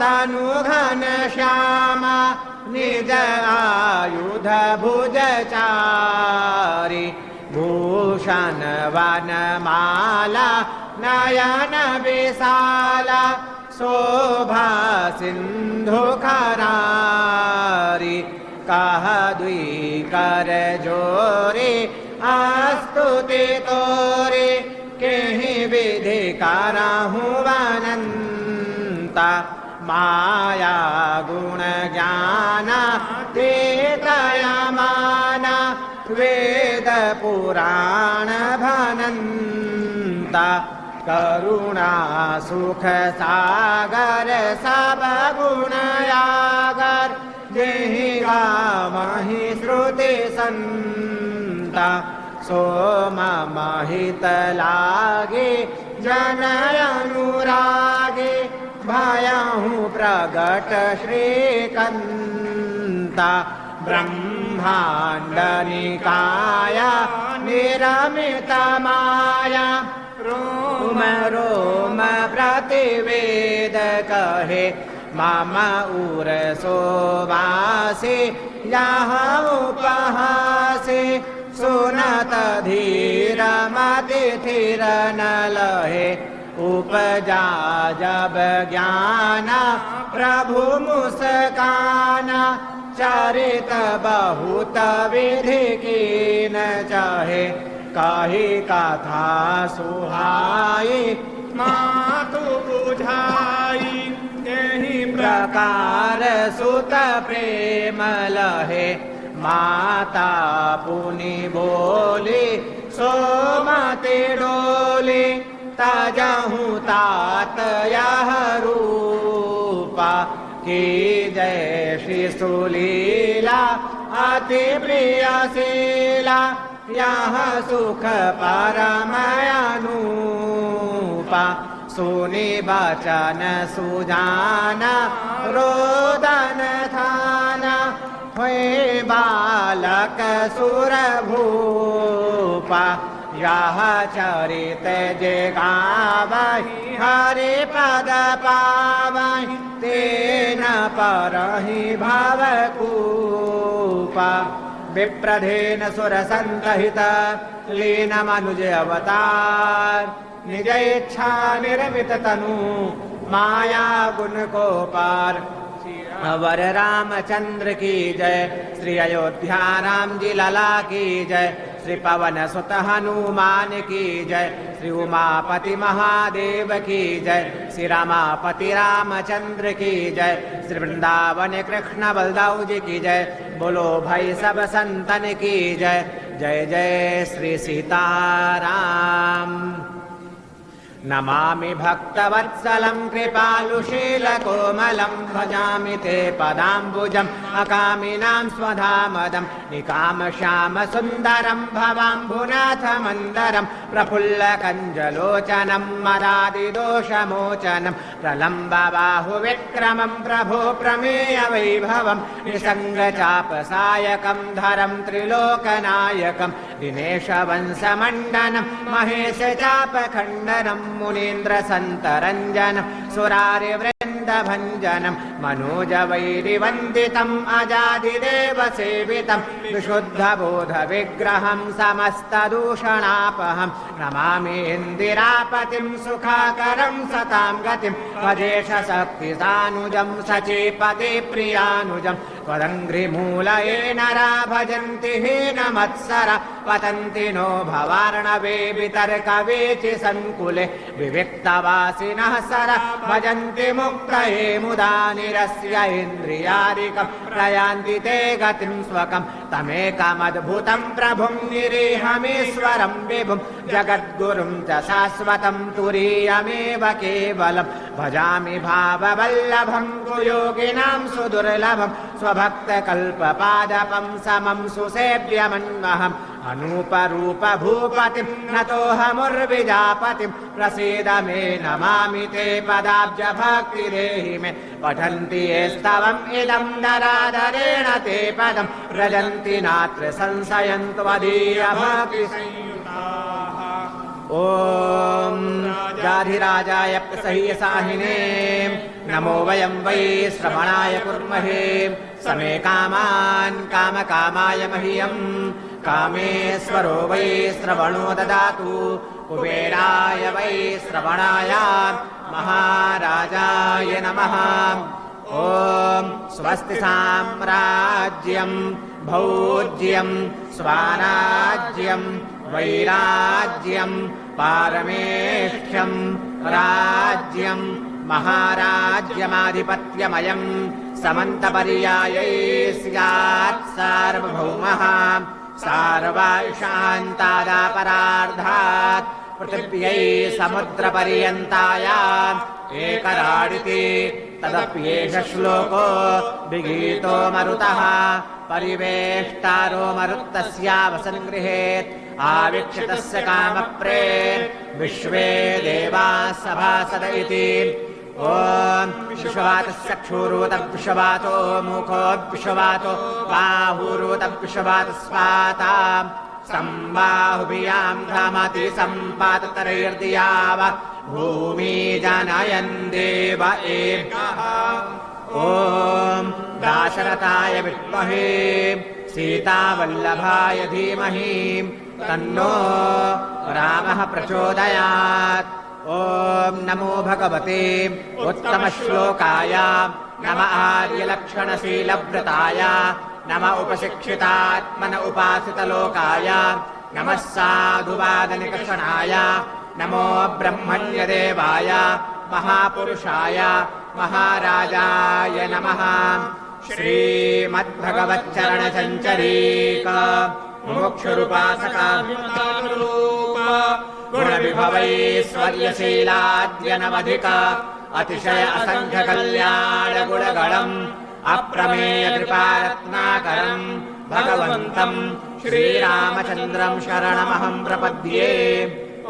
तनु घनश्यामा निज आयुध भुजचारी भूषण वनमाला नयन विशाला शोभा सिंधु खरारी कह द्विकर जोरे स्तुति तोरे केहि विधि करहु अनंता माया गुण ज्ञान तेतया माना वेद पुराण भनंता करुणा सुख सागर सब गुण यागर जेहि गामहि श्रुति संता सो मम हित लागे जनय अनुरागे भयहु प्रगट श्रीकंता ब्रह्मांड निकाय निरमित माया रोम रोम प्रतिवेद कहे मम उर सोवासे यहाँ उपहासे सुनत धीर मति थिर न लहे उपजा जब ज्ञान प्रभु मुस्काना चरित बहुत विधि की न चाहे कही कथा सुहाई मातु बुझाई यही प्रकार सुत प्रेम लहे माता पुनि बोली सोमति डोली तजहु तात यह रूपा की जय श्री सुलीला अति प्रियशीला यह सुख परमयानूपा सुनि बचन सुजाना रोदन थाना हुए बालक सुरभूपा यह चरित जे गावहि हरि पद पावहि तेन परहि भवकूपा विप्रधेन सुरसंतहित लीनमनुज अवतार निज इच्छा निर्मित तनु माया गुण को पार वर रामचंद्र की जय श्री अयोध्या राम जी लला की जय श्री पवन सुत हनुमान की जय श्री उमापति महादेव की जय श्री रमापति रामचंद्र की जय श्री वृंदावन कृष्ण बलदाऊ जी की जय बोलो भाई सब संतन की जय जय जय श्री सीताराम नमामि भक्तवत्सलं कृपालुशीलकोमलं भजामि ते पदाम्बुजम् अकामिनां स्वधामदं निकामश्यामसुन्दरं भवाम्बुनाथमन्दरं प्रफुल्लकञ्जलोचनं मदादिदोषमोचनं प्रलम्बबाहुविक्रमं प्रभो प्रमेयवैभवं निसङ्गचापसायकं धरं त्रिलोकनायकं दिनेशवंशमण्डनं महेशचापखण्डनं मुनीन्द्र संतरंजनम सुरारिवृन्दभञ्जनम मनोजवैरिवन्दितम् अजादिदेव सेवितं विशुद्धबोधविग्रहं समस्तदूषणापहं नमामि इन्दिरापतिं सुखाकरं सतां गतिं वजेशशक्तिसानुजं सचीपति प्रियानुजं त्वदङ्घ्रिमूलये नरा भजन्ति हीनमत्सरा पतन्ति नो भवार्णवे वितर्कवेचि सङ्कुले विविक्तवासिनः सरा भजन्ति मुक्तये मुदा निरस्य इन्द्रियादिकं प्रयान्ति ते गतिं स्वकं तमेकमद्भुतं प्रभुं निरीहमीश्वरं विभुं जगद्गुरुं च शाश्वतं तुरीयमेव केवलं भजामि भाववल्लभं कुयोगिनां सुदुर्लभं स्वभक्तकल्पपादपं समं सुसेव्यमन्वहम् अनूपरूप भूपतिं नतोऽहमुर्विजापतिं प्रसीद मे नमामि ते पदाब्ज भक्ति देहि मे पठन्ति ये स्तवम् इदं नराधरेण ते पदं व्रजन्ति नात्र संशयं त्वदीय भक्ति ॐ राधिराजाय प्रसह्यसाहिने नमो वयं वै श्रवणाय कुर्महे समे कामान् कामकामाय मह्यम् कामेश्वरो वै श्रवणो ददातु कुबेराय वै श्रवणाय महाराजाय नमः ॐ स्वस्ति साम्राज्यं भौज्यं स्वाराज्यं वैराज्यं पारमेष्ठ्यं राज्यं महाराज्यमाधिपत्यमयं समन्तपर्यायै स्यात् सार्वभौमः सार्वाशान्तादापरार्धात् पृथिव्यै समुद्रपर्यन्ताय एकराडिति तदप्येष श्लोको विगीतो मरुतः परिवेष्टारो मरुत्तस्यावसङ्गृहेत् आवीक्षितस्य कामप्रे विश्वे देवाः सभासद इति ॐ विश्ववातस्य चक्षुरुतविश्ववातो मुखोऽविश्ववातो बाहुरुतविश्ववातस्वाता सम्बाहुभियां धामति सम्पाततरैर्दियाव भूमि जनयन् देव एकः ॐ दाशरथाय विद्महे सीतावल्लभाय धीमहि तन्नो रामः प्रचोदयात् ॐ नमो भगवते उत्तमश्लोकाय नम आर्यलक्षणशीलव्रताय नम उपशिक्षितात्मन उपासितलोकाय नमः साधुवादनिकषणाय नमो ब्रह्मण्यदेवाय महापुरुषाय महाराजाय नमः श्रीमद्भगवच्चरणचञ्चरीक मोक्षरूपासकाभिमानरूप गुणविभवैश्वर्यशीलाद्यनवधिक अतिशय असङ्ख्यकल्याणगुणगणम् अप्रमेयकृपारत्नाकरम् भगवन्तम् श्रीरामचन्द्रम् शरणमहम् प्रपद्ये ॐ